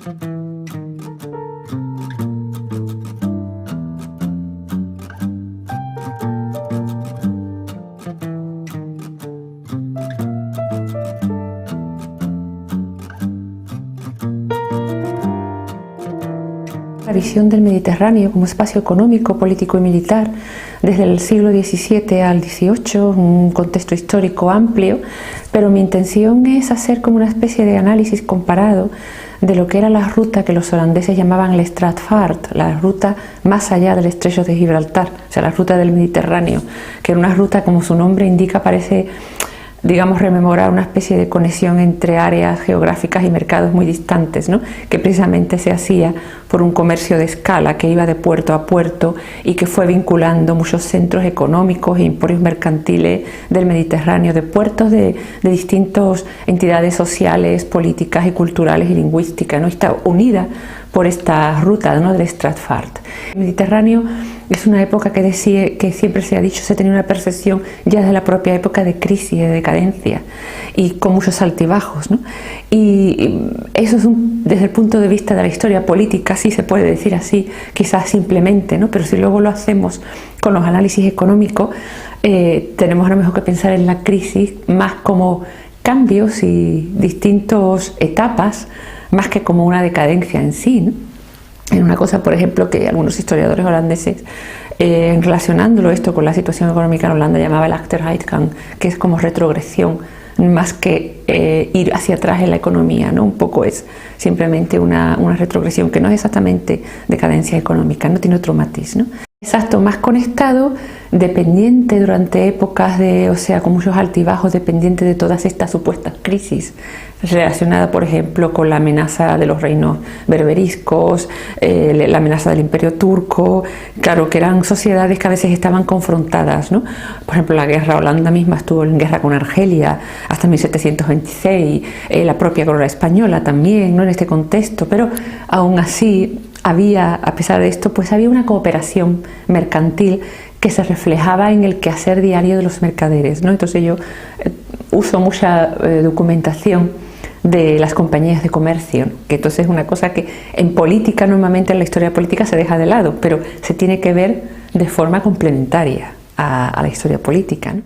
La visión del Mediterráneo como espacio económico, político y militar desde el siglo XVII al XVIII, un contexto histórico amplio, pero mi intención es hacer como una especie de análisis comparado de lo que era la ruta que los holandeses llamaban el Straatvaart, la ruta más allá del estrecho de Gibraltar, o sea, la ruta del Mediterráneo, que era una ruta, como su nombre indica, parece, digamos, rememorar una especie de conexión entre áreas geográficas y mercados muy distantes, ¿no? Que precisamente se hacía por un comercio de escala que iba de puerto a puerto y que fue vinculando muchos centros económicos e emporios mercantiles del Mediterráneo, de puertos de distintas entidades sociales, políticas y culturales y lingüísticas, ¿no? Está unida por esta ruta, ¿no?, del Straatvaart. El Mediterráneo es una época que siempre se ha dicho, se tenía una percepción ya de la propia época de crisis, de decadencia y con muchos altibajos, ¿no? Y eso es desde el punto de vista de la historia política, sí se puede decir así, quizás simplemente, ¿no? Pero si luego lo hacemos con los análisis económicos, tenemos a lo mejor que pensar en la crisis más como cambios y distintas etapas, más que como una decadencia en sí, ¿no? En una cosa, por ejemplo, que algunos historiadores holandeses, relacionándolo esto con la situación económica en Holanda, llamaba el achteruitgang, que es como retrogresión, más que ir hacia atrás en la economía, ¿no? Un poco es simplemente una retrogresión que no es exactamente decadencia económica, no tiene otro matiz, ¿no? Exacto, más conectado, dependiente durante épocas o sea, con muchos altibajos, dependiente de todas estas supuestas crisis, relacionada, por ejemplo, con la amenaza de los reinos berberiscos, la amenaza del imperio turco, claro, que eran sociedades que a veces estaban confrontadas, ¿no? Por ejemplo, la guerra, Holanda misma estuvo en guerra con Argelia hasta 1726, la propia corona española también, ¿no?, en este contexto, pero aún así había, a pesar de esto, pues había una cooperación mercantil que se reflejaba en el quehacer diario de los mercaderes, ¿no? Entonces yo uso mucha documentación de las compañías de comercio, que entonces es una cosa que en política, normalmente en la historia política se deja de lado, pero se tiene que ver de forma complementaria a la historia política, ¿no?